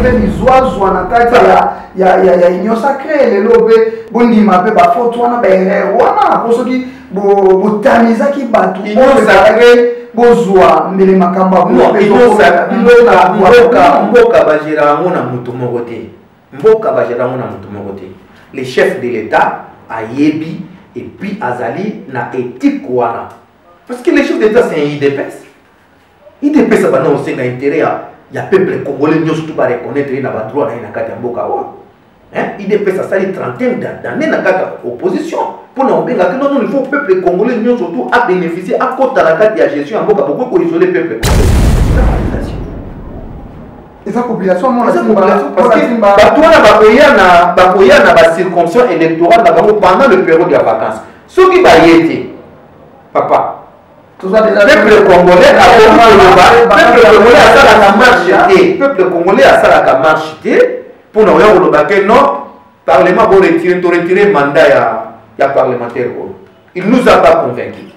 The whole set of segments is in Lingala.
pe bizoazwa na kati ya union sacrée lelo pe bondima pe ba faute wana ba erreur wana po soki botamizaki bato union sacrée bozwa mbele makamba mboka bajera yango na moto moko te mboka bajera yango na moto moko te le chef de l'état ayebi et puis azali na éthique wana parce que le chef d'état c'est un IDPS IDPS ça va na aussi na intérêt ya peuple congolais nyonso tout ba reconnaître na ba droit na kati ya mboka wa IDPS ça sali 30 d'années na kaka opposition pour na obenga que non il faut peuple congolais nyonso tout a bénéficier à kota na kati ya gestion ya mboka pourquoi ko isoler peuple congolais et sa population mon parce que bakoya na ba circonscription électorale na bango pendant le période de vacances soki ba yete papa peuple congolais peuple congolais a ça la marche pour nous que non parlement pour retirer mandat ya parlementaire il nous a pas convaincus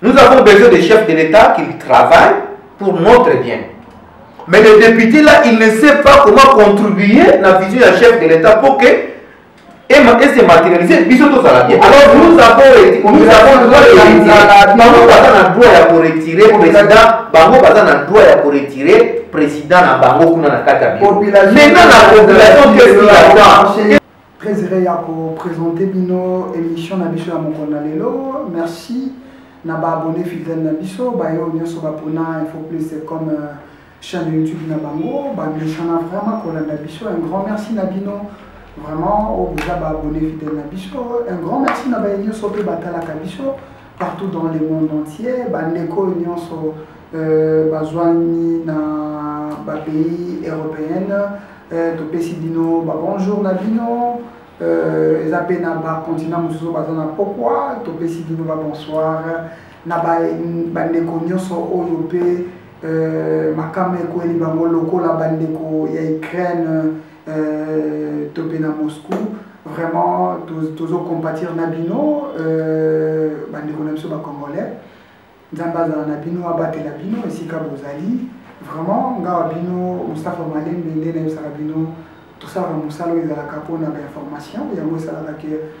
nous avons besoin des chefs de l'État qui travaillent pour notre bien mais le député là il ne sait pas comment contribuer à la vision du chef de l'État pour que et se matérialiser biso to sala bien alors nous avons droit ya retirer président bango baza na droit ya retirer président na bango kuna na kata bien maintenant la population qu'est-ce qu'il attend très heureux ya ko présenter bino émission na biso ya mokona lelo merci na ba abonné fidèle na biso ba yo nyonso ba pona info plus c'est comme chaîne YouTube na bango ba méchana vraiment ko na biso un grand merci na bino. Vraiment, au déjà abonné fidèle Nabiso. Un grand merci na baïnio sope batala kabiso partout dans le monde entier. Bandeko union so bazwani na ba pays européenne. Topé sidino ba bonjour nabino. Ezapé na ba continent mususu bazana pourquoi topé sidino ba bonsoir. Na ba bandeko union so oyope makame ko eli bango loko la bandeko ya Ukraine. Topé na Moscou vraiment toujours compatir Nabino bandeko na biso ba congolais nzamba za Nabino abate Nabino esika bozali vraiment nga bino Mustafa Malembe ndene na yosala bino tout ça va musalo ezala kapona ba information yango esala que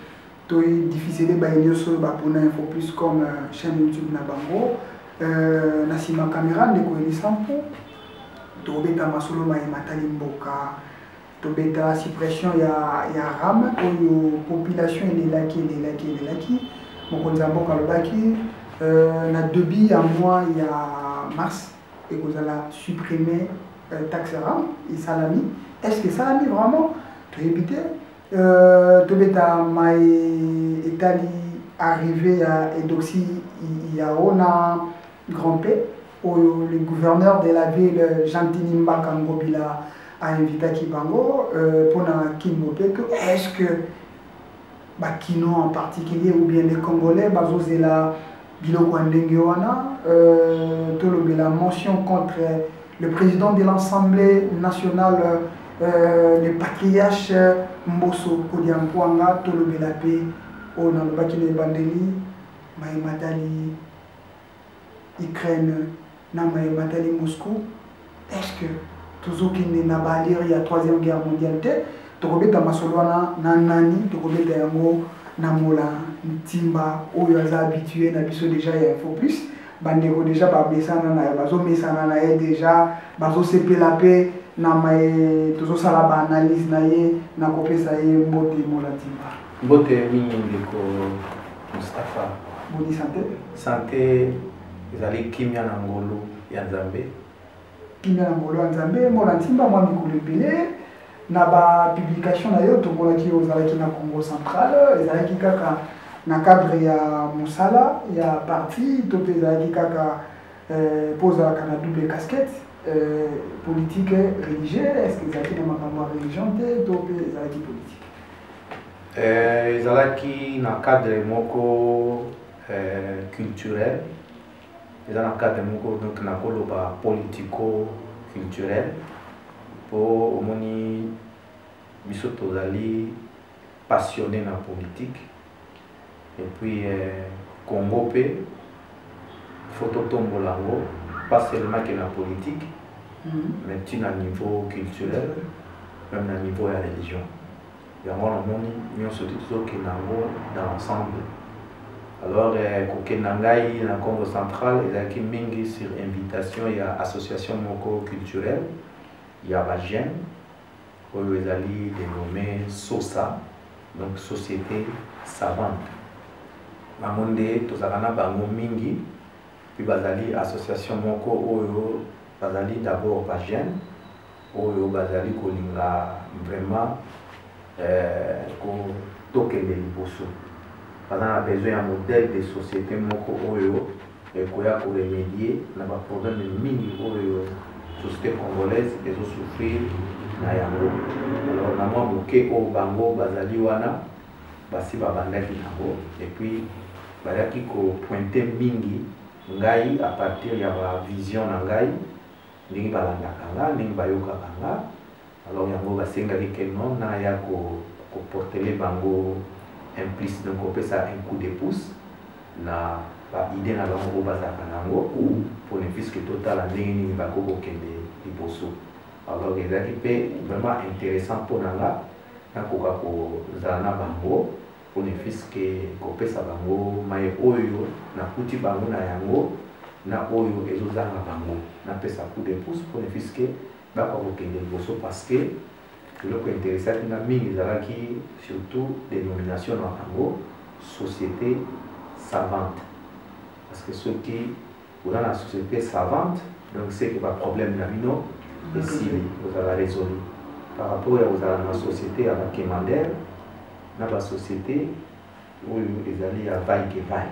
toi difficile ba nyoso ba pona info plus comme chaîne YouTube na bango na sima caméra ndeko elisampo to beta masolo ma matali mboka tobeta suppression ya ram oyo population elelaki mokonzi mboka lobaki na debi ya mois ya mars ekozala supprimer taxe ram et salami est-ce que salami vraiment toyebite tobeta mai etali arrivé à edoxy ya ona grand P oyo le gouverneur de la ville Jean-Denis Mbaka Ngobila a invité Kibango pour na Kimopé que est-ce que Bakino en particulier ou bien les Congolais bazozela biloko ndenge wana tolobela mention contre le président de l'Assemblée nationale le patriarche Mbosso Kodiampwanga tolobela pe on a bakine bandeli Maïmatali Ukraine na Maïmatali Moscou est-ce que toujours qu'il n'y a pas il y a troisième guerre mondiale tu connais masolwana na nani tu connais yango na mola timba oyo aza habitué na biso déjà il y a info plus bandeko déjà ba besana na bazo mesana na déjà bazo sepela pe na mai toujours sala ba analyse na ye na kopesa ye mbote mola timba mbote mingi ndeko Mustafa boni santé ezali kimia na ngolo ya Nzambe kimia na ngolo ya Nzambe mola timba mwa mikolo ebele na ba publication na yo tomonaki ozalaki na Congo central ezalaki kaka na cadre ya musala ya parti to pe ezalaki kaka pozalaka na double casquette politique religieuse est-ce que ezalaki na makambo ya religion te to pe ezalaki politique ezalaki na cadre moko culturel eza na cadre moko donc na koloba politico culturel po omoni biso tozali passionné na politique et puis Congo pe photo tombolango pas seulement que na politique mais tu as un niveau culturel, même un niveau de la religion. Il y a un surtout qui est dans l'ensemble. Alors, Kokenangai, dans le Congo central, il y a mingi sur invitation, il y a association moko culturelle, il y a Bajen, où ils allaient dénommer SOSA, donc Société Savante. Mamonde, Tozarana Bango Mingi, puis Bazali Association Moko, Oyo, Bazali d'abord Bajen, Oyo Bazali Kolinga vraiment Tokende Liboso. On a besoin d'un modèle de société Moko Oyo et qu'on a pour remédier à un problème de mini Oyo, société congolaise, et de souffrir na yango. Alors, na moi, Moké O Bango Bazali Wana, Basi Babandaki Nango, et puis Bayaki ko pointé mingi ngai à partir ya ba vision na ngai ndingi balandaka nga ndingi bayokaka nga. Alors yango basengaki ke non na ya ko portele bango implice donc on peut ça un coup de pouce na ba idée na bango bazaka nango pour le fisc total à ndingi ni bakoko kende liboso. Alors ezaki pe vraiment intéressant pour nanga na koka ko zana bango pour ne fiske kopesa bango maye oyo na kuti bango na yango na oyo ezozanga bango na pesa coup de pouce pour ne fiske bako kokende liboso parce que eloko intéressant na mingi ezalaki surtout dénomination na bango société savante parce que ceux qui dans la société savante donc c'est que pas problème na bino et si vous allez résoudre par rapport à la société à la Kemandaire dans la société où ils allaient à vaille que vaille.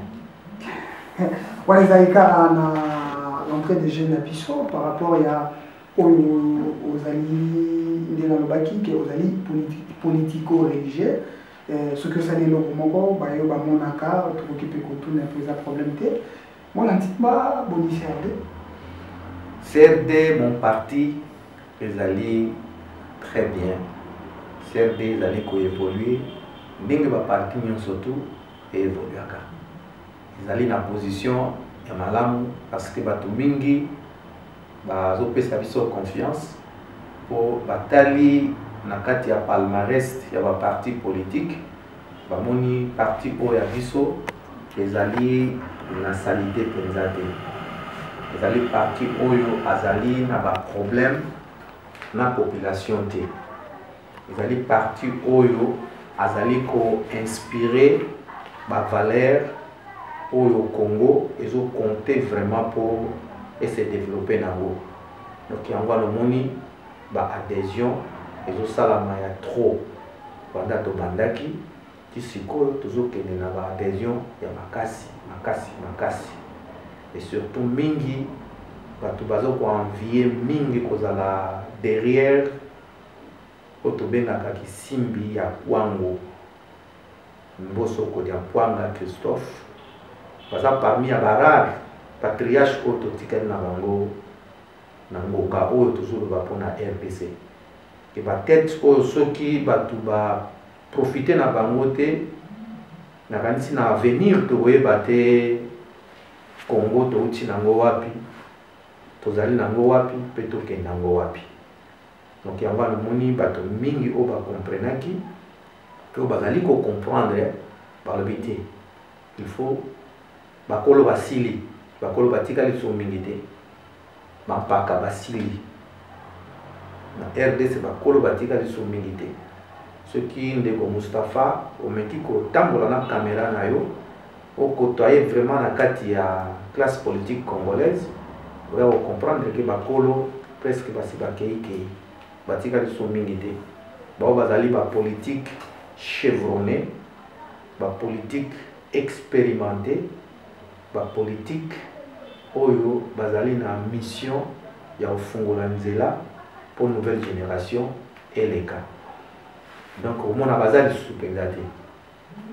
Ouais, les aïkas à l'entrée des jeunes à Pisso par rapport aux alliés de la Lobaki, aux alliés politico-religieux, ce que ça n'est pas pour moi, bah mon accord, tout qui peut contourner un problème. Moi, l'antiquement, bon, CRD, mon parti, ils allaient très bien. CRD, ils allaient évoluer. Ndenge ba parti surtout et évoluer. Ils allaient dans la position ya malamu parce que batu mingi bazo pesa biso confiance pour batali na kati ya palmarès ya ba parti politique ba moni parti o ya biso ezali na salité présente. Ezali parti oyo azali na ba problème na population te. Ezali parti oyo azali ko inspiré ba valeur au Congo et ont compté vraiment pour se développer dans l'eau. Donc il y a le moni ba adhésion et ont salama ya trop pendant to bandaki qui siko toujours que na ba adhésion ya makasi et surtout mingi batu bazo ko envier mingi kozala derrière otobengaka kisimbi ya kwango mboso ko dia kwanga Christophe parce que parmi les barrages patriarche autotique na bango na ngoka oyo toujours ba pona RPC et peut-être oyo soki batu ba profiter na bango te na kanisi na avenir to weba te Congo to uti nango wapi tozali nango wapi pe to ke nango wapi. Donc il y a un moni bato mingi o ba comprenaki que bazali ko comprendre par le biti il faut bakolo basili bakolo batika li so mingi te bampaka basili na RDC bakolo batika li so mingi te ceux qui ndeko Mustafa o meki ko tambola na caméra na yo o côtoyer vraiment na kati ya classe politique congolaise on va comprendre que bakolo presque basi bakei batika liso mingi te bao bazali ba politique chevronné ba politique expérimenté ba politique oyo bazali na mission ya ofungola nzela pour nouvelle génération et les cas donc au mona bazali supenda te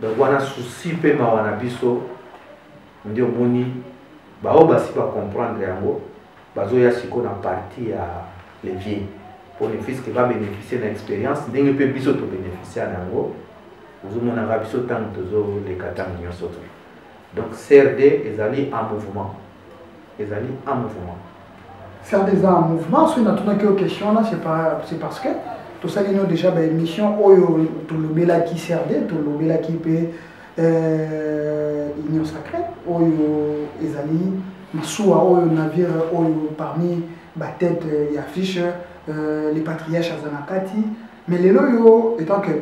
donc wana souci pe ma wana biso ndio moni bao basi ba comprendre yango bazo ya siko na partie ya levier pour les fils qui va bénéficier de l'expérience, d'un peu plus de bénéficier à Nango, nous avons un biso tant de les 4 millions surtout. Donc CRD est allé en mouvement, faire des en mouvement, si on a une question là, c'est parce que tout ça, nous déjà une émission où tout le bel qui servait, tout le bel qui peut union sacrée, où ils allaient, Massoua, où navire, où parmi la tête et affiche les patriarches à Zanakati, mais les loyaux étant que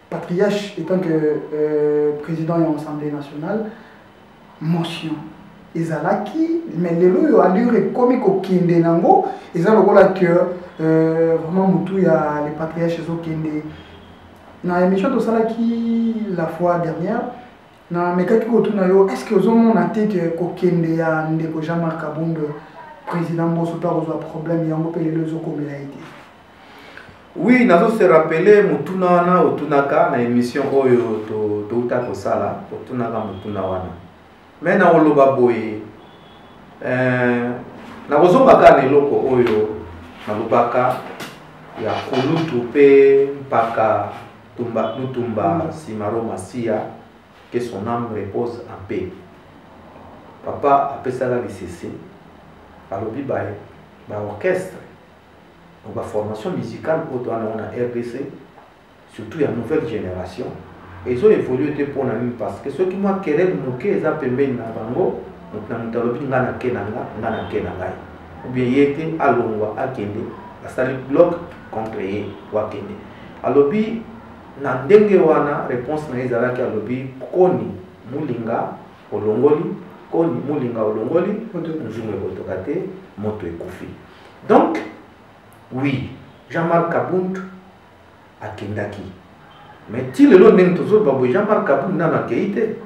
patriarche, étant que président de l'Assemblée nationale, motion. Ezalaki, mais les lois allure comique au kinde nango, ils ont le que vraiment mutu ya les patriarches au kinde. Na émission de ça qui la fois dernière, na mekaki autour na yo, est-ce que vous avez noté que au kinde ya ndeko Jean-Marc Kabund président Mbosso pas reçoit problème ya ngopé les lois comme il a été. Oui, nazo se rappeler mutuna na otunaka na émission oyo to uta ko sala, otunaka mutuna wana. Mais na oloba boye na kozonga ka eloko oyo nalobaka ya kolutu pe mpaka Lutumba Simaro Masia, que son âme repose en paix. Papa apesala lisese alobi ba orchestre, donc la formation musicale pour la RDC, surtout la nouvelle génération. Ils ont évolué pour nous parce que ceux qui m'ont queré nous qu'ils ont payé na bango, donc na mutalobi ngana kenanga, ou bien yete alongwa akende, la salle bloc contre ye wakende. Alobi na ndenge wana réponse na ezala ki alobi koni mulinga olongoli, koni mulinga olongoli, nzumwe botokate moto ekufi. Donc oui, Jean-Marc Kabund akendaki. Mais si le long n'est toujours Jean-Marc Kabund n'a pas été.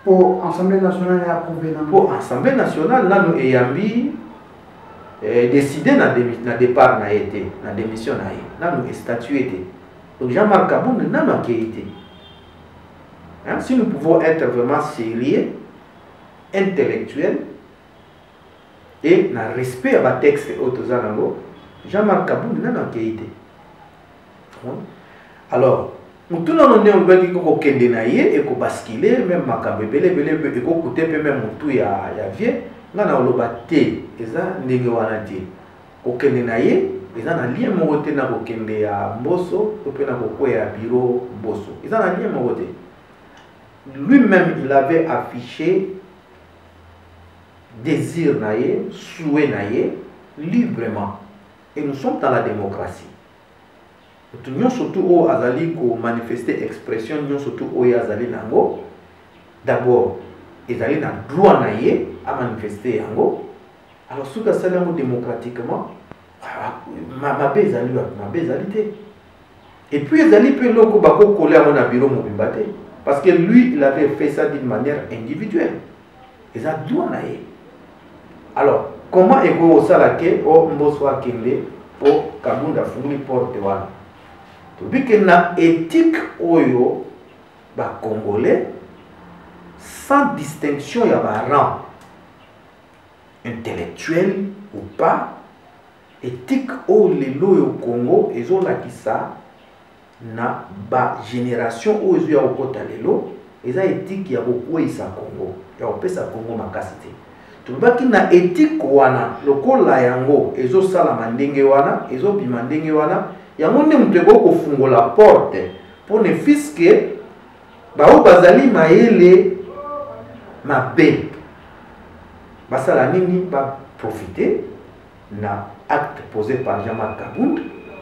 Pour l'Assemblée nationale est approuvé. Pour l'Assemblée nationale, nous ayons décidé de départ na été, na démission na nous statué. Donc Jean-Marc Kabund n'a pas été. Si nous pouvons être vraiment sérieux, intellectuels et na respect à la texte autozanango, Jean-Marc Kabund n'a pas été. Alors, nous avons dit que nous avons basculer, même Makabebele, et qu'on coûtait même tout ya vieux, nous avons dit que nous avons dit que nous avons dit que nous avons dit que nous avons dit que nous avons dit que nous avons dit que lui-même, il avait affiché désir, souhait librement. Et nous sommes dans la démocratie. Nous surtout au azali ko manifester expression nous surtout au azali nango d'abord ils allaient na droit naie à manifester yango alors sous ça là démocratiquement ma bezalité et puis ils allaient pe loko bako coller à mon bureau mobimbate parce que lui il avait fait ça d'une manière individuelle ils a droit naie alors comment ego salake o Mbosso akende o Kabunda funguli porte wana tobiki na éthique oyo ba congolais sans distinction ya ba rang intellectuel ou pas éthique o lelo au Congo ezolakisa na ba génération o ezo ya okota lelo eza éthique ya kokwesa Congo ya opesa Congo makasi te tobaki na éthique wana lokola yango ezosala ndenge wana ezobima ndenge wana yango nde mutu kofungola porte pour ne fiske bao bazali mayele mabe basala nini ba profiter na acte posé par Jean-Marc Kabund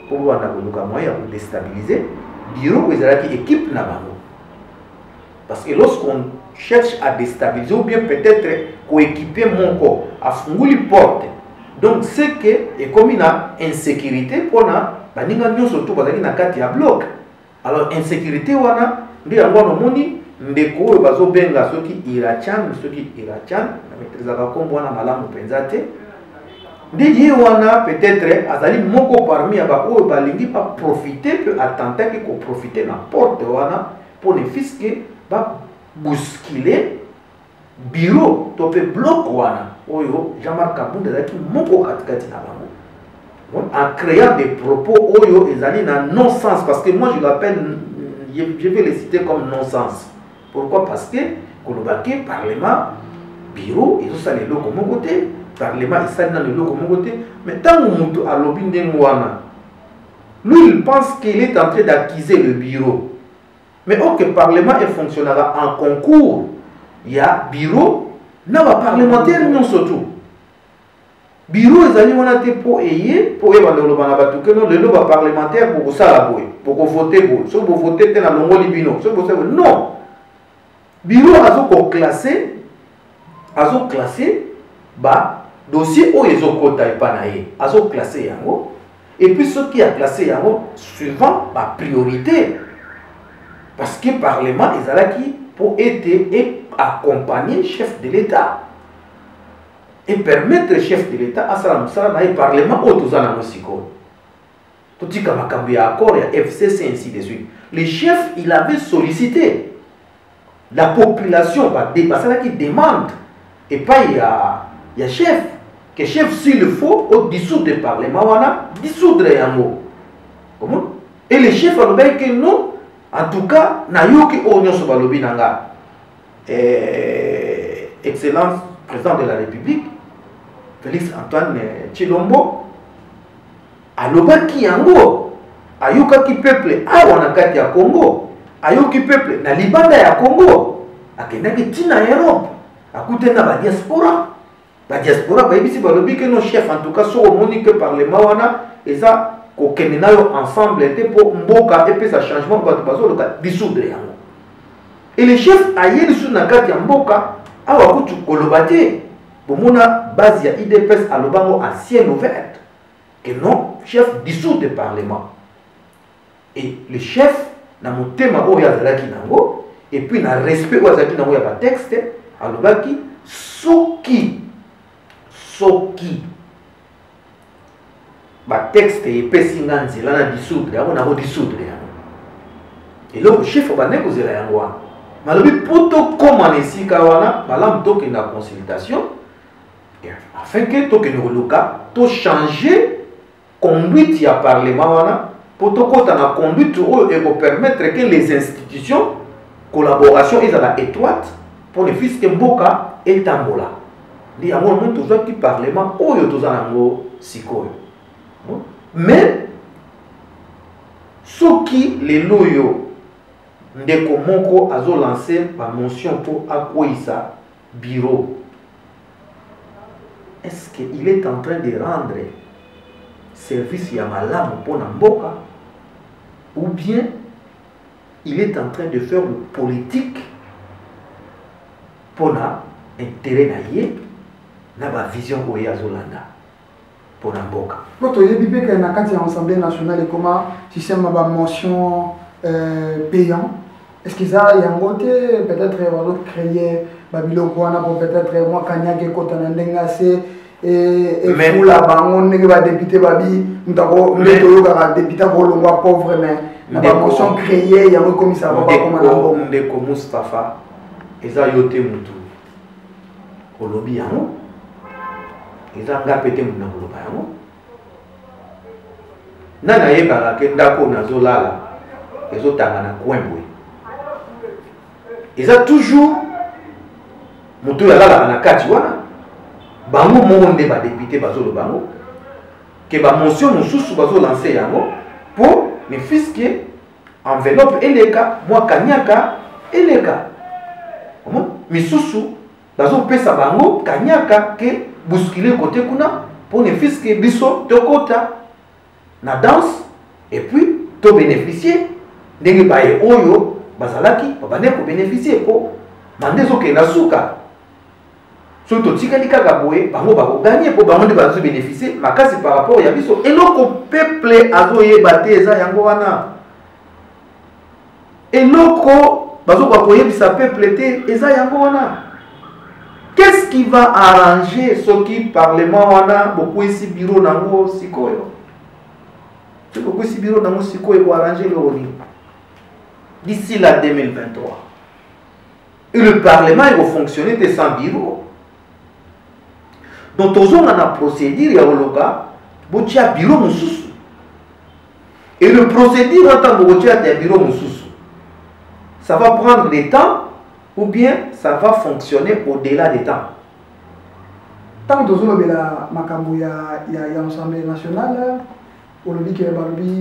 pour wana koluka moyen pour déstabiliser bureau ezalaki équipe na bango parce que lorsqu'on cherche à déstabiliser ou bien peut-être coéquiper mon corps à funguli porte donc c'est que et comme une insécurité pour na baninga nyonso to bazaki na kati ya bloc alors insécurité wana ndi yango nomoni ndeko oyo bazobenga soki irachan na maîtrisaka kombo wana malamu penza te ndi ye wana peut-être azali moko parmi ya ba oyo balingi pa profiter peut attenter que ko profiter na porte wana pour ne fisque ba bousculer bureau to pe bloc wana oyo Jean-Marc Kabund azaki moko katikati na bango en créant des propos oyo ezali na non-sens parce que moi je l'appelle je vais les citer comme non-sens. Pourquoi? Parce que kolobaki parlement bureau et tout ça les locaux mon côté Parlement et ça dans le lot comme côté. Mais tant que à lobby lui il pense qu'il est en train d'acquiser le bureau. Mais que le Parlement fonctionnera en concours, il y a bureau, n'a pas parlementaire non surtout. Bureau ils allaient on a été pour le lot parlementaire pour ça la pour voter pour, si vous votez dans le Molibino, non. Bureau a classé, bah dossier où ils ont quota et pas naïe, a classé yango. Et puis ce qui a classé yango suivant la priorité. Parce que le Parlement est là qui pour aider et accompagner le chef de l'État. Et permettre le chef de l'État à ça le Parlement au tout en Mosiko. Tout dit comme il y a accord, il y a FCC ainsi de suite. Le chef, il avait sollicité la population, parce là qui demande. Et pas il y a chef. Que chef, s'il le faut, au dissoudre le Parlement, on a dissoudre yango. Comment? Et le chef a dit que non. En tout cas, Nayoki Onyo Sobalobi Nanga, Excellence président de la République, Félix Antoine Tshilombo, Alobaki Yango, Ayokaki peuple, Awanakati ya Congo, Ayoki peuple, na Libanda ya Congo, Akenaki Tina Europe, Akutena ba diaspora. La diaspora, ba ibisi balobi que nos chefs, en tout cas, sont au monique par les Mawana, et ça, qu'on ensemble était pour Mboka et puis ça changement pour dissoudre. Et les chefs ailleurs sur Nakati Mboka a wakutu kolobate pour mona base ya IDPS à l'obango à ciel ouvert que non chef dissoudre le parlement. Et les chefs na motema o ya zalaki nango et puis na respect o zalaki nango ya ba texte à l'obaki soki ba texte et pesinga nzela na dissoudre yango na dissoudre yango et le chef va négocier yango malobi poto comme en esika wana balam to que na consultation afin que to que no loka to changer conduite ya parlement wana poto kota na conduite o et pour permettre que les institutions collaboration ezala étroite pour le fils que mboka et tambola li yango mon to qui parlement oyo to zanango sikoyo. Mais ce qui les loyaux de Komoko a lancé par motion pour accueillir bureau, est-ce qu'il est en train de rendre service à Malam pour Namboka ou bien il est en train de faire le politique pour l'intérêt naïe na ba vision oya Zolanda? Pour Namboka. Quand on dit que dans l'Assemblée nationale et comment système de mention payant, est-ce que ça y a un côté peut-être créer Babylone pour peut-être moi Kanya qui côté n'endengase et pour la banque on va député Babi nous avons député Bolongwa pauvre mais la mention créée il y a un commissaire va pas comme Namboka. Ndeko Mustafa eza yote mutu olobi yango ezanga pete muna koloba yango nana yebaka ke ndako nazolala ezotanga na kwembwe eza toujours mutu yalalaka na kati wana bango moko nde badepute bazoloba yango ke bamotion mosusu bazolanse yango po ne fiske enveloppe eleka mwa kanyaka eleka misusu bazopesa bango kanyaka ke bousculer côté kuna pour ne fiske biso tokota na danse et puis to bénéficier ndenge baye oyo bazalaki babane ko bénéficier po mandezo ke na suka so to tikali kaka boye bango bako gagner po bango de bazo bénéficier makasi par rapport ya biso eloko peuple azo yeba te eza yango wana eloko bazo ko yebisa peuple te eza yango wana. Qu'est-ce qui va arranger ce qui parlement wana beaucoup ici bureau nango sikoyo? Beaucoup ici bureau nango sikoyo pour arranger le rôle d'ici la 2023. Et le parlement il va fonctionner sans bureau. Donc tous on a procédure ya oloka botia bureau mususu. Et le procédure en tant que botia bureau mususu. Ça va prendre du temps ou bien ça va fonctionner au-delà des temps. tant que nous la makambo ya l'Assemblée nationale, on dit que la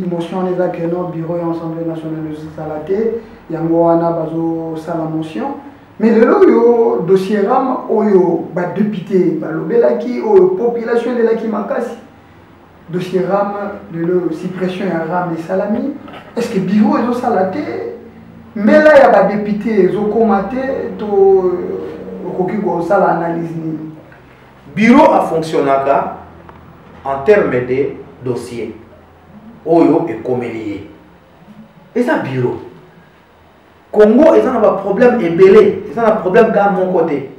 motion les que non bureau de l'Assemblée nationale de Salaté, il y a bazo sala motion. Mais le dossier ram oyo ba député ba lobelaki oyo population de la qui makasi dossier ram de suppression ya ram les salami. Est-ce que bureau est au Salaté? Mais là il y a ba député zo commenter to koki ko sala analyse ni. Bureau a fonctionné en termes de dossier. Oyo et comélier. Et ça bureau. Congo, ils ont un problème ébélé. Ils ont un problème à mon côté.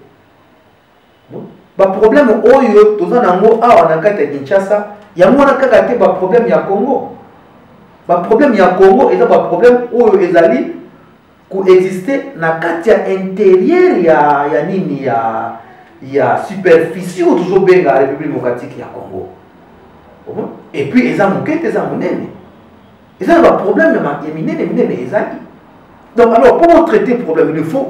Le problème oyo, tous en ango, on a qu'à Kinshasa. Il y a moins qu'à problème ya Congo. Le problème ya Congo, ils ont un problème oyo ils allaient exister na katia intérieur ya nini ya superficie ou toujours bien la République démocratique ya Congo. Et puis ils ont manqué des amonènes. Ils ont un problème ils allaient. Donc alors pour traiter le problème, il faut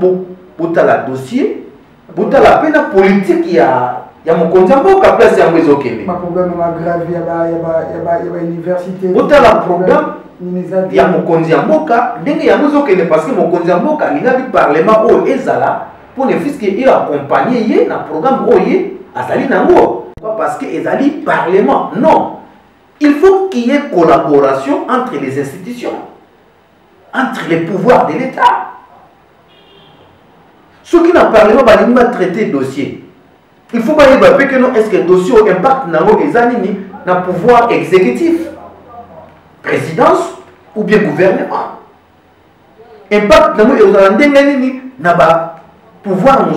botter la dossier, botter la peine politique il y a mon condiambo qui a place à mes okélé. Le problème grave il y a université. Botter la problème il y a mon condiambo qui a mes okélé parce que mon condiambo il a du parlement au ezala pour les fils qui accompagné dans programme oye azali nango parce que ezali parlement non. Il faut qu'il y ait collaboration entre les institutions. Entre les pouvoirs de l'État. Ceux qui n'ont pas parlé, ils vont traiter le dossier. Il faut pas dire que non, est-ce que le dossier impacte dans le pouvoir exécutif, présidence ou bien gouvernement. Impact dans le pouvoir le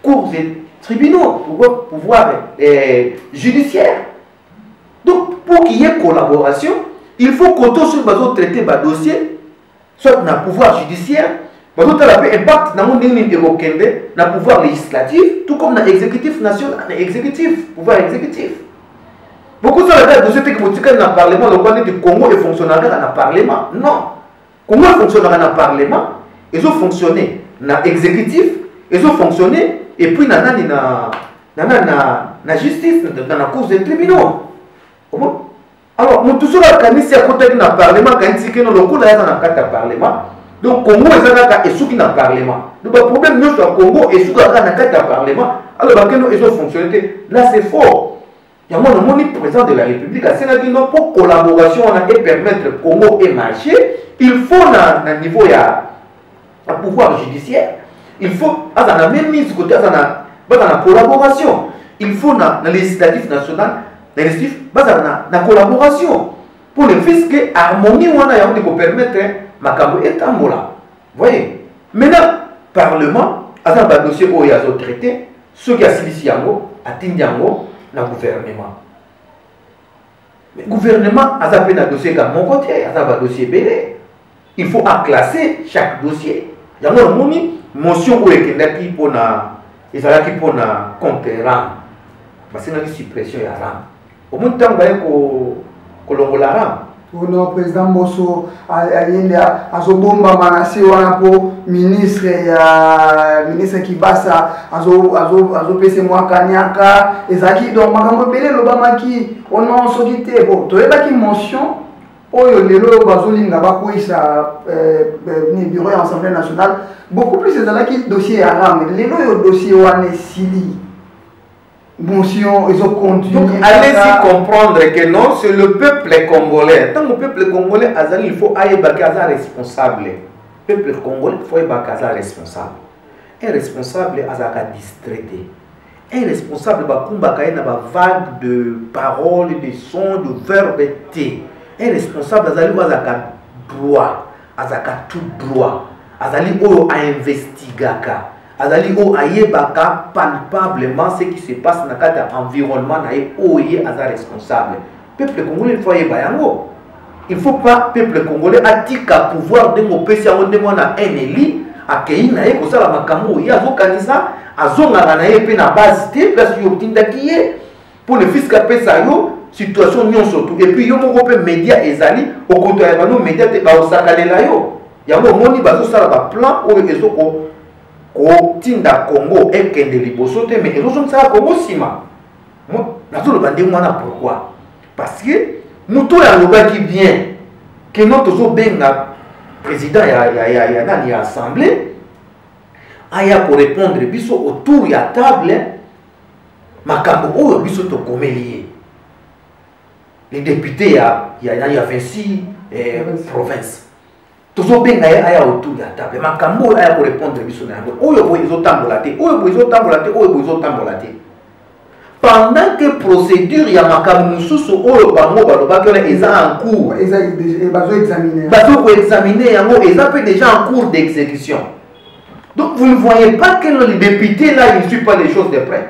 cours des tribunaux, pouvoir judiciaire. Donc, pour qu'il y ait collaboration, il faut qu'on traiter le dossier, soit dans le pouvoir judiciaire, mais tout impact dans le pouvoir législatif, tout comme dans l'exécutif national, pouvoir exécutif. Beaucoup de dossiers qui sont dans le Parlement, le Congo fonctionnera dans le Parlement. Non. Le Congo fonctionnera dans le Parlement, ils ont fonctionné dans l'exécutif, ils ont fonctionné, et puis dans la justice, dans la cour des tribunaux. Alors, nous tous les candidates à côté du Parlement, quand ils sont dans le Parlement, donc Congo est sous le Parlement. Donc, le problème nous sur Congo est sous le Parlement. Alors, ils ont fonctionné. Là, c'est fort. Il y a un président de la République à Sénégal pour collaboration et permettre le Congo et marcher. Il faut, à un niveau, il y a un pouvoir judiciaire. Il faut, à la même mise côté, à la collaboration. Il faut, dans le législatif national, la collaboration pour le fisc que harmonie on a pour permettre makambo et tambola. Voyez. Maintenant parlement a un dossier où il y a traité ceux qui a silisi yango atindi yango na gouvernement. Mais gouvernement a un dossier comme mon côté, a un dossier belé. Il faut classer chaque dossier. Il y a une motion où il y a qui pour na ezalaki pour na compte ram. Parce que la suppression ya ram. Au moins, il y a le président Bosso a Zobomba Manassi pour ministre qui passe à PC Moi Kanyaka et Zaki. Donc, l'Obama qui on a solité. Bon, tu as une motion. Oyo lelo bazolinga bakoisa ni bureau de l'Assemblée nationale. Beaucoup plus c'est là qui dossier arabe. Lelo yo dossier wane sili. Motion, ils ont continué. Donc, allez-y comprendre que non, c'est le peuple congolais. Tant que le peuple congolais, il faut aller bakaza responsable. Le peuple congolais, il faut aller bakaza responsable. Un responsable, azaka distraité. Un responsable, il a vague de paroles, de sons, de verbes. Un responsable, azaka droit, azaka tout droit. Azali oyo a investigaka. Azali o ayebaka palpablement ce qui se passe dans l'environnement nae oye aza responsable. Peuple congolais il faut ayeba yango. Il faut pas peuple congolais atika pouvoir de ngopesi yango ndemo na eneli akei nae kosala makambo ya azokanisa azonga nae pe na base te place yo tindaki ye pour le fisc pesa yo situation nyonso tout et puis yo moko pe média ezali okoto ya bano média te ba osakalela yo yango moni bazo sala ba plan o ezoko kotinda Congo ekende liboso te mais ezozongisa Congo sima. Nazoloba ndenge wana pourquoi? Parce que muto yalobaki bien que notre benga président ya nani ya assemblée aya pour répondre biso autour ya table makambo oyo biso tokomeli les députés ya 26 provinces tozo benga aya autour ya table makambo aya pour répondre biso na yango oyo boyo ezotambola te oyo boyo ezotambola te oyo boyo ezotambola te pendant que procédure ya makambo mususu oyo bango balobaki wana eza en cours bazo examiner yango eza pe déjà en cours d'exécution. Donc vous ne voyez pas que le député là il ne suit pas les choses de près.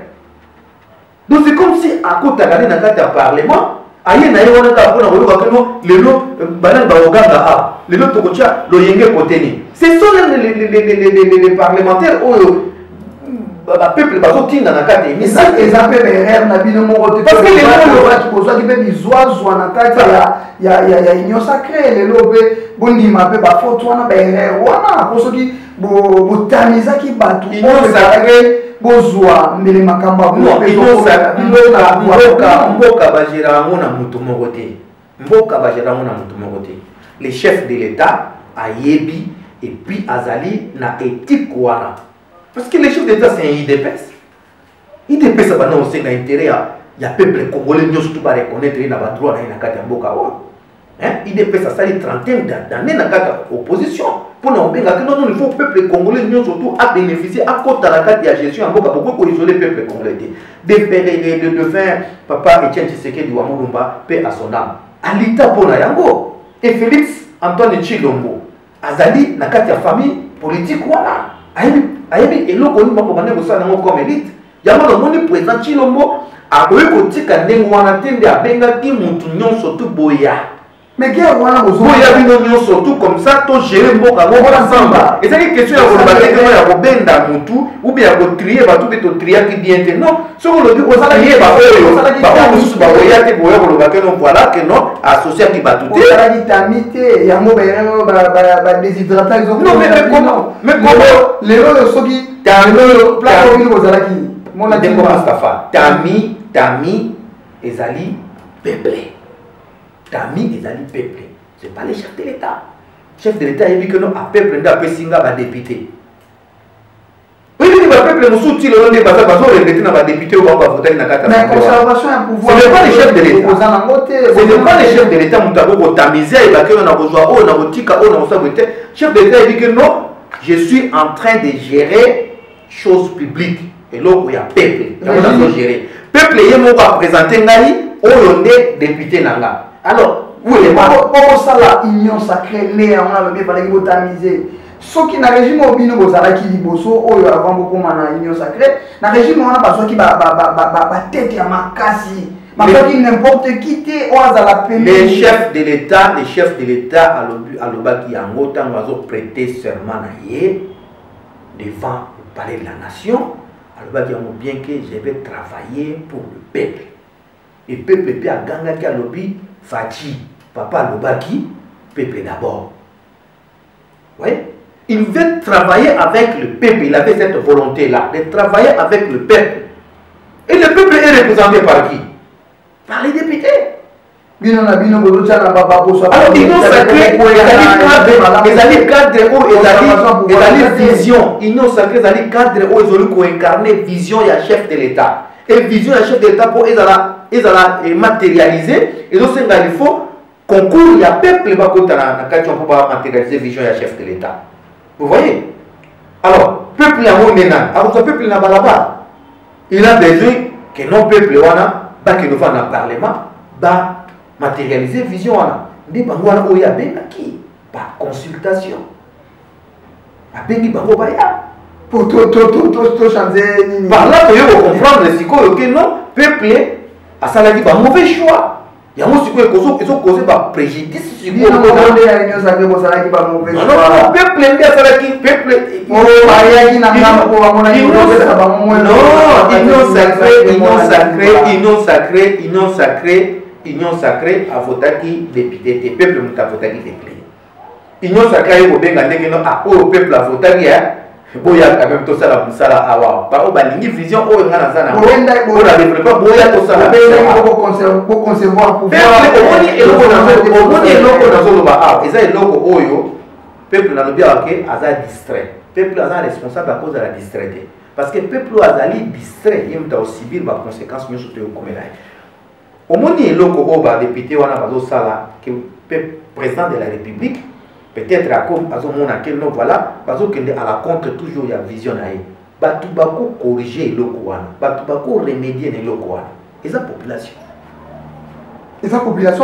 Donc c'est comme si à côté de la parlement aye na yo wana ka pona ko ka no lelo banana ba oganga a lelo to kocha lo yenge koteni. Ce sont les parlementaires oyo ba peuple bazo tinda na kati mais ça exemple erreur na bino moko parce que les gens ba kipoza ki pe bizwa na kati ya union sacrée lelo pe bondima pe ba faute wana ba erreur wana poso ki bo tamiza ki batu union sacrée bozwa mbele makamba mboka bajera yango na mutu moko te mboka bajera yango na mutu moko te le chef de l'état ayebi et puis azali na éthique wana parce que le chef d'état c'est un IDPS IDPS ça bana osenga intérêt ya peuple congolais nyonso tout ba reconnaître na ba droit na kati ya mboka wa IDPS ça sali 30 d'années na kati opposition pour nous bien que non il faut peuple congolais nous surtout à bénéficier à côté de la carte de gestion en beaucoup pour isoler peuple congolais de faire papa Etienne Tshisekedi wa Mulumba paix à son âme à l'état pour la yango et Félix Antoine Tshilombo azali na carte de famille politique wana ayebi eloko ni mako bana bosana ngo comme élite yango le monde président Tshilombo a koyi kotika ndenge wana tende abenga ki mutu nyonso tout boya. Mais qui a voilà vous avez une surtout comme ça to gérer mboka ngo ensemble et c'est une question ya ko benda mutu ou bien ko trier ba tout to trier qui bien te non ce qu'on le dit aux alliés ba oyo ba musu ba oya te boya ko ba que non voilà que non associé qui ba tout te la vitamité ya mo ba déshydratage non mais comment les lots soki tano plateau ni bozalaki mon adi ko Mustafa tami ezali peuplé Tami et Ali peuple. Ce n'est pas les chefs de l'État. Le chef de l'État a dit que non, à peuple, il a un député. Oui, il y a un peuple, nous soutient le nom des bases, parce qu'on répète dans les députés ou on va voter dans la carte. Mais conservation et pouvoir. Ce n'est pas les chefs de l'État. Ce n'est pas les chefs de l'État, nous avons tamisé, on a besoin, on a tika, on a besoin. Le chef de l'État a dit que non, je suis en train de gérer choses publiques. Et là, il y a peuple. Il y a gérer. Peuple, il y a présenté Ngali, on est député Nanga. Alors, oui, pourquoi ça la union sacrée né on a le fallait botaniser ce qui na régime obino bozala ki liboso oyo avant beaucoup na union sacrée na régime on a pas qui ba tête ya makasi makaki n'importe qui te oazala pembe les chefs de l'état à l'obaki yango tango azo prêter serment na ye devant le palais de la nation à l'obaki yango bien que je vais travailler pour le peuple et peuple pe a ganga ki a lobi Fati, papa Lobaki, peuple d'abord. Oui. Il veut travailler avec le peuple. Il avait cette volonté-là, de travailler avec le peuple. Et le peuple est représenté par qui? Par les députés. Alors, ils ont sacré, ils cadre, vision. Ils ont sacré, ils cadre, ils ont incarné vision et chef de l'État. Et vision et chef de l'État pour ils ont matérialisé et donc il faut concours il y a peuple va côté na question pour matérialiser vision et chef de l'État. Vous voyez? Alors peuple a mon nena alors ce peuple n'a pas là-bas il a besoin que non peuple wana ba que nous va dans parlement ba matérialiser vision wana ndi bango wana oya benga qui par consultation ba bengi bango ba ya pour tout changer par là tu veux comprendre ce que non peuple à ça la dit pas mauvais choix il y a aussi que ils ont causé par préjudice sur le peuple aime bien ça qui peuple union sacrée à voter qui député peuple nous a voté qui député union sacrée au benga ndenge no a au peuple a voté boya quand même tout ça la musala awa ba o balingi vision o ngana sana o la développer boya tout ça pour concevoir pouvoir omoni eloko nazoloba awa eza eloko oyo peuple nalobi awa ke aza distrait peuple aza responsable à cause de la distraité parce que peuple azali distrait ye muta osibir ba conséquences nyonso to yokomela omoni eloko oyo ba député wana bazosala ke président de la république peut-être à cause que non voilà parce que à la contre toujours il y a vision na ye batu bako corriger eloko wana batu bako remédier eloko wana eza population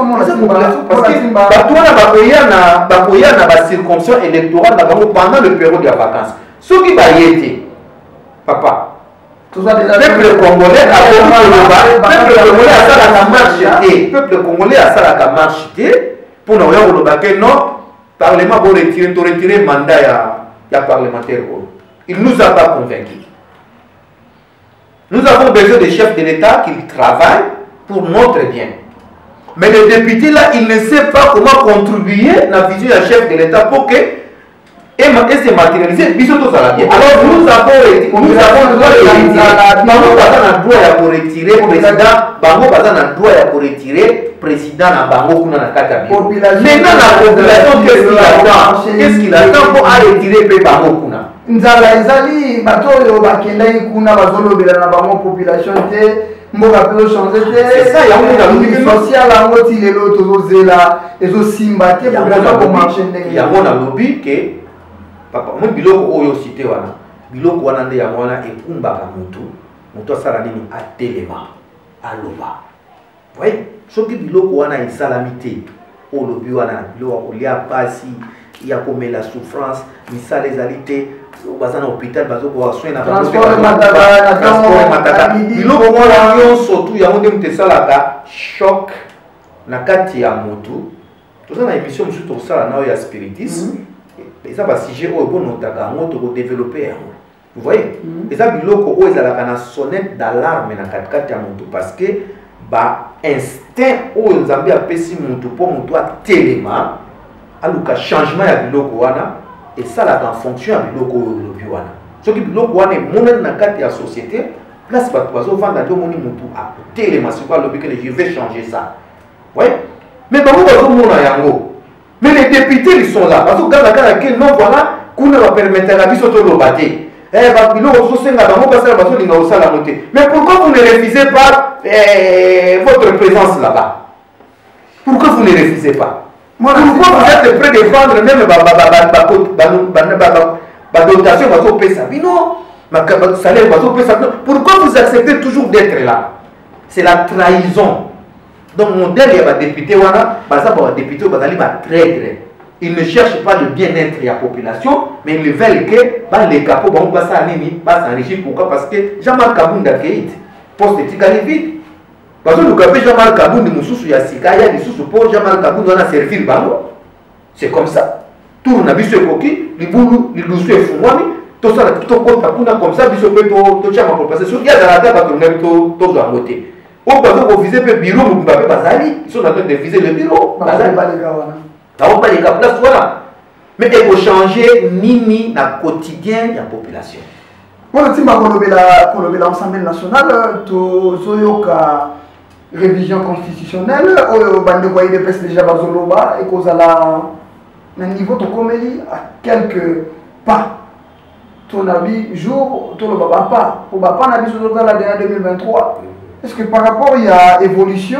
mon parce que batu wana bakoya na ba circonscription électorale na bango pendant le période de vacances soki bayete papa peuple congolais peuple congolais a ça la marche pour nous dire non Parlement va retirer le mandat ya parlementaire. Il ne nous a pas convaincus. Nous avons besoin des chefs de l'État qui travaillent pour notre bien. Mais le député là, il ne sait pas comment contribuer à la vision du chef de l'État pour que et se matérialiser. Alors nous avons retirer président na bango kuna na kata bi. Maintenant la population qu'est-ce qu'il attend pour retirer pe bango kuna. Nzala ezali bato yo bakendai kuna bazolobela na bango population te mboka pe changer te. C'est ça ya on social ango ti lelo tozozela ezosimba te population ko marcher ndenge. Ya mona lobby ke papa mo biloko oyo cité wana biloko wana nde ya mwana ekumbaka mutu asala nini atelema aloba. Oui, soki biloko wana esalami te olobi wana biloko kolia pasi ya komela souffrance misala ezali te baza na hôpital bazokoa soin na transport mataka biloko wana nyonso tu yango nde mutu esalaka choc na kati ya motu toza na émission mosusu tosala na oyo ya spiritisme eza basujet oyo bonotaka yango tokodéveloppe yango vous voyez eza biloko oyo ezalaka na sonnette d'alarme na katikati ya motu parce que ba instinct oyo nzambe apesi mutu po mutu atelema aluka changement ya biloko wana esalaka en fonction ya biloko oyo olobi wana soki biloko wana emonani na kati ya société place bato bazovanda nde omoni mutu atelema siko alobi kene je vais changer ça ouais mais bango bazomona yango mais les députés ils sont là bazoganda kaka ke non voilà kuna bapermetaka biso toloba te biloko tosenga bango basala bazolinga kosala mo te mais pourquoi vous ne refusez pas votre présence là-bas? Pourquoi vous ne refusez pas? Pourquoi vous êtes prêt de vendre même la dotation pourquoi vous acceptez toujours d'être là? C'est la trahison. Donc mon modèle il y a des députés ils ne cherchent pas le bien-être de la population, mais ils veulent que les capots s'enrichir. Pourquoi? Parce que Jean-Marc Kabounda Keït poste est vide. Parce que le café Jean-Marc Kabounda Moussou Yassika, il y a des sous pour Jean-Marc Kabounda on a servi le ballon. C'est comme ça. Tout le navire est coquille, les boulous, les loussous et fumouami, tout ça, tout le monde comme ça, bisous peut tout tient ma propagation. Il y a dans la table pour nous tout à côté. Au cas où vous visez le bureau, vous n'avez pas allé, ils sont en train de viser le bureau. N'avons pas les cas place voilà. Mais il faut changer nini na quotidien de la population. Voilà, si ma l'Assemblée nationale, tozoyoka révision constitutionnelle, au bande voyer des pèses déjà bazoloba et cause à la niveau de comédie à quelques pas. Ton avis jour, ton le baba pas. Pour baba n'a vu sur la dernière 2023. Est-ce que par rapport il y a évolution?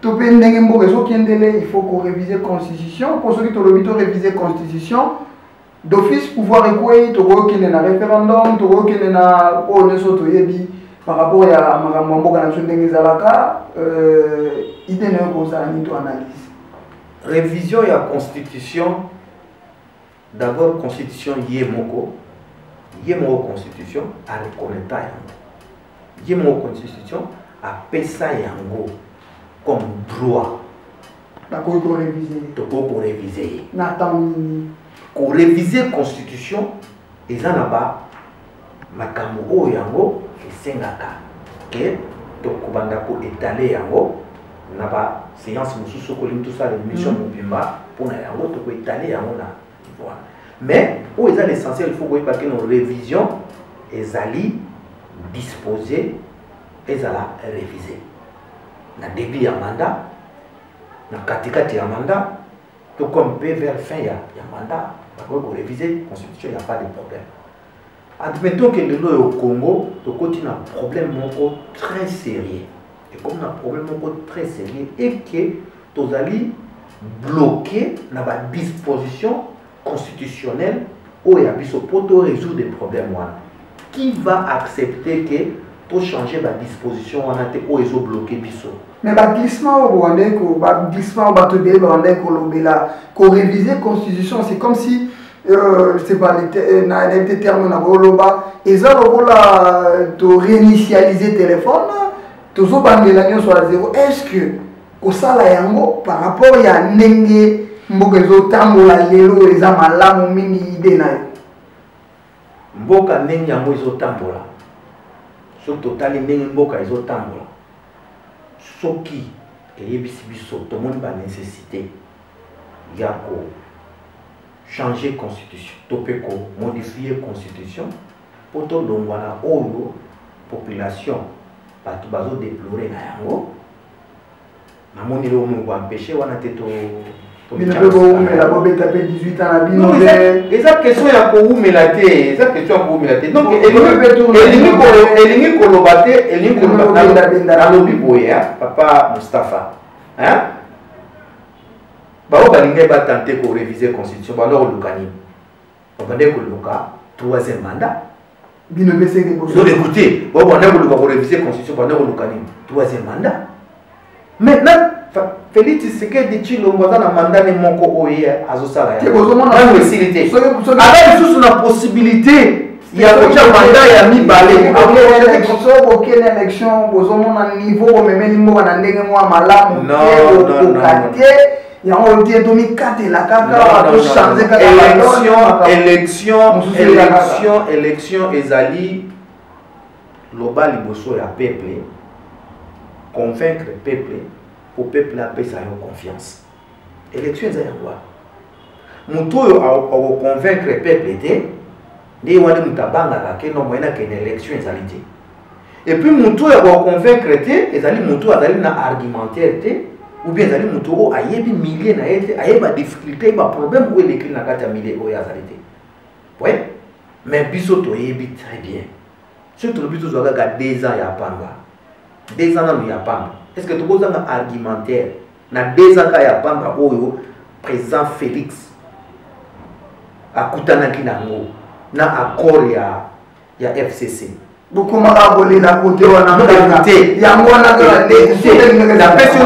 Il faut qu'on révise la constitution. Pour ceux qui ont réviser la constitution, d'office, pouvoir écouter, il y a un référendum, il y a par rapport à Marambo idée analyse. Révision de la constitution, d'abord, constitution Yemoko constitution, à reconnaître Yemoko constitution, à Pessa Yango. Comme droit. D'accord, pour réviser. Pour réviser. Pour réviser la constitution, et ça là-bas, makambo yango et sengaka. Que to kubanda ko étaler yango, naba séance mususu ko lim tout ça l'émission mobimba pour na yango to ko étaler yango na voilà. Mais où est l'essentiel, il faut voir que nos révisions, elles allaient disposer, elles allaient réviser. Dans le début du mandat, dans le katikati du mandat, tout comme vers la fin du mandat, pour réviser la constitution, il n'y a pas de problème. Admettons que le au Congo, nous avons un problème très sérieux. Et comme un problème très sérieux, et que nous allons bloquer la disposition constitutionnelle où il y a pour résoudre des problèmes. Qui va accepter que pour changer la disposition où ils ont bloqué biso? Mais le glissement au Rwandais, le glissement au bateau de Rwandais, qu'on réviser la constitution, c'est comme si c'est pas les termes et ça de réinitialiser le téléphone tout ça soit zéro. Est-ce que ça par rapport à Nenge Mbokezo tambola lelo eza malamu mingi ide na yo mboka Nenge yango ezo tambola so totali Nenge mboka ezo tambola soki eyebisi biso tomoni ba nécessité ya ko changer constitution, topeko modifier constitution pour to longwana oyo population bato bazo déplorer na yango namoni lo mo ko empêcher wana te to mais la bobe tapé 18 ans à bino eza question ya ko umela te eza question ya ko umela te donc elingi koloba te elingi koloba na lobi boya papa Mustafa hein bao balingai ba tenter ko réviser constitution ba lo lukani ba bande ko luka troisième mandat bino bese ke ko so écoutez ba bande ko luka ko réviser constitution ba lo lukani troisième mandat maintenant Félix Tshisekedi Tshilombo dans le mandat de moko oye azosala ya na facilité avec sous la possibilité il y a déjà mandat ya mibale aucune élection bozomona niveau memeli mo na ndenge mo malamu non il y a un autre domi kate la kaka pour changer élection ezali loba liboso ya peuple convaincre le peuple pour le peuple appeler ça confiance. Élection est quoi? Muto a convaincre le peuple était ni wale mutabanga que non moyen que l'élection estalité. Et puis muto a convaincre était ezali muto azali na argumentaire était ou bien ezali muto a yebi milliers na été a yeba difficulté ba problème ou écrit na kata milliers o yazalité. Ouais. Mais biso to yebi très bien. Surtout le biso zo ga 2 ans ya pamba. 2 ans na ya pamba. Est-ce que tu as un argumentaire? Na 2 ans ya pamba oyo président Félix akutana kinango na accord ya FCC. Beaucoup m'a volé la côté wana écoutez yango wana la personne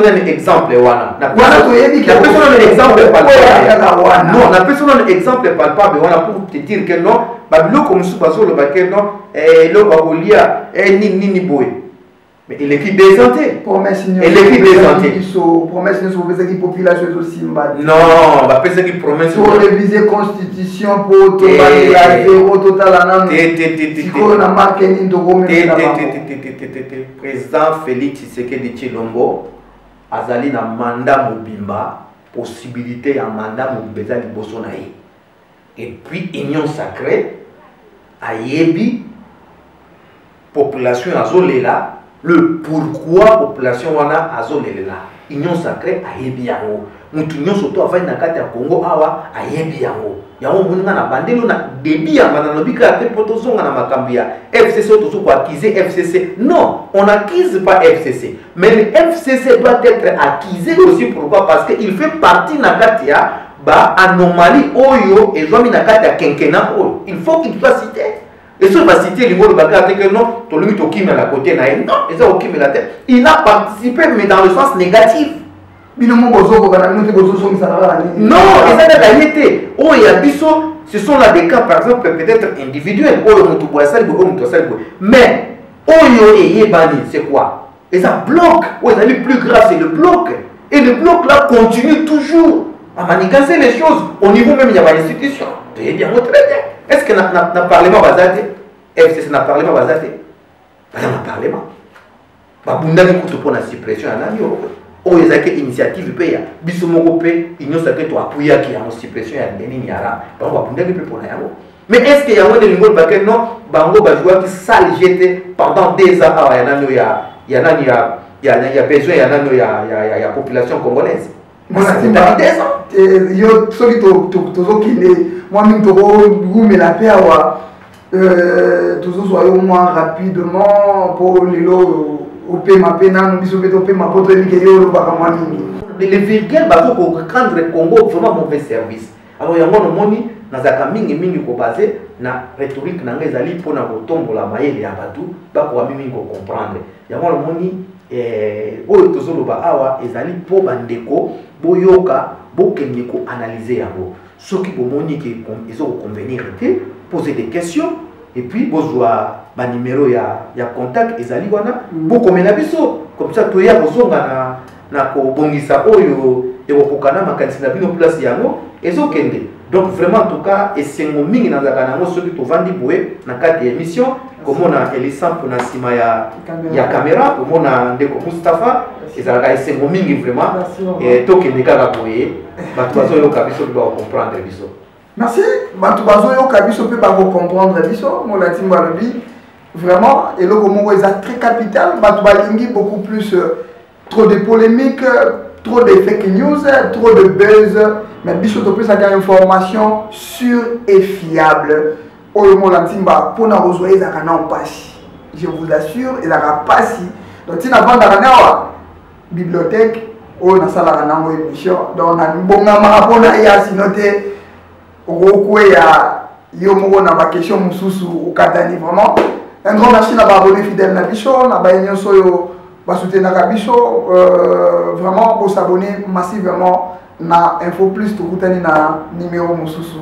un exemple wana na personne exemple palpable non na personne exemple palpable wana pour te dire que non babilo comme sous baso le baké non lo bakolia nini boy. Mais il est qui désenté. Il est qui désenté. Promesse ne sont pas qui population aussi mbad. Non, va pas qui promesse. Pour réviser constitution pour tout la zéro total anan. Tiko na marque ni ndoko président Félix Tshisekedi Tshilombo azali na mandat mobimba possibilité ya mandat mobimba liboso na ye. Et puis union sacrée ayebi population azolela le pourquoi la population wana azolela union sacrée ayebi yango mutu nyonso to afai na kati ya Congo awa ayebi yango muninga na bandelo na débit ya mana lobika te poto zonga na makambia FCC to ko accuser FCC non on n'accuse pas FCC mais le FCC doit être accusé aussi pourquoi parce que il fait partie na kati ya ba anomalie oyo ezwami na kati ya quinquennat oyo il faut qu'il soit cité. Et si on va citer le mot de Bakar, que non, ton limite au Kim à la côté, non, ils ont Kim à la tête. Il a participé, mais dans le sens négatif. Non, et ça n'a pas été. Oh, il y a biso, ce sont là des cas, par exemple, peut-être individuels. Oh, mais, oh, c'est quoi? Et ça bloque. Oh, ça le plus grave, c'est le bloc. Et le bloc là continue toujours à manigancer les choses. Au niveau même, il y a une institution. Très bien, très bien. Est-ce que n'a parlement basé FCC n'a parlement basé pas dans le parlement. Babunda ni kutu pour la suppression à l'année. oyo ezalaki initiative mpe ya biso moko mpe nyonso yake toapuyaki yango suppression ya Denis Niara bango babundaki mpe mpona yango. Mais est-ce que yango nde lingo olobaki non bango bajouaki sale jete pendant 2 ans awa ya nani oyo ya besoin ya nani ya population congolaise. Yo soki tozokende mwa mingi tokomela mpe awa tozozwa yo mwa rapidement mpo lelo opema mpe nanu biso mpe topema mpo toyebike yo olobaka mwa mingi. Les virgule bazokokendre Congo vraiment mauvais service. Alors yango nomoni nazaka mingi kobase na rhétorique nanga ezali mpona kotombola mayele ya bato bakoka mingi kocomprendre. Yango nomoni oyo tozoloba awa ezali mpo bandeko boyoka bokende koanalyse yango soki bomoni ke ezokoconvenir te poser des questions et puis bozwa banuméro ya contact ezali wana bokomela biso comme ça toya kozonga na kobongisa oyo ekokokana makanisi na bino place yango ezokende. Donc vraiment en tout cas esengo mingi nazaka nango soki tovandi boye na kati ya émission komona elisample na nsima ya caméra komona ndeko Mustapha ezalaka esengo mingi vraiment tokende kaka boye bato bazoyoka biso mpe bakocomprendre biso. Merci bato bazoyoka biso mpe bakocomprendre biso Molatimbo alobi vraiment eloko moko eza très capital bato balingi beaucoup plus trop de polémiques, trop de fake news, trop de buzz, mais biso topesaka information sûre et fiable. Oyo Molantimba pona kozwa ezaka na mpasi. Je vous assure ezaka pasi. Donc tina vanda na bibliothèque oyo nasalaka nango émission donc na mbongama pona ya sinote okwe ya yo moko na ba question mususu ukatani vraiment. Un grand merci na ba abonné fidèle na biso na ba nyonso yo ba soutenir na biso vraiment pour s'abonner massivement na Info Plus to kutani na numéro mususu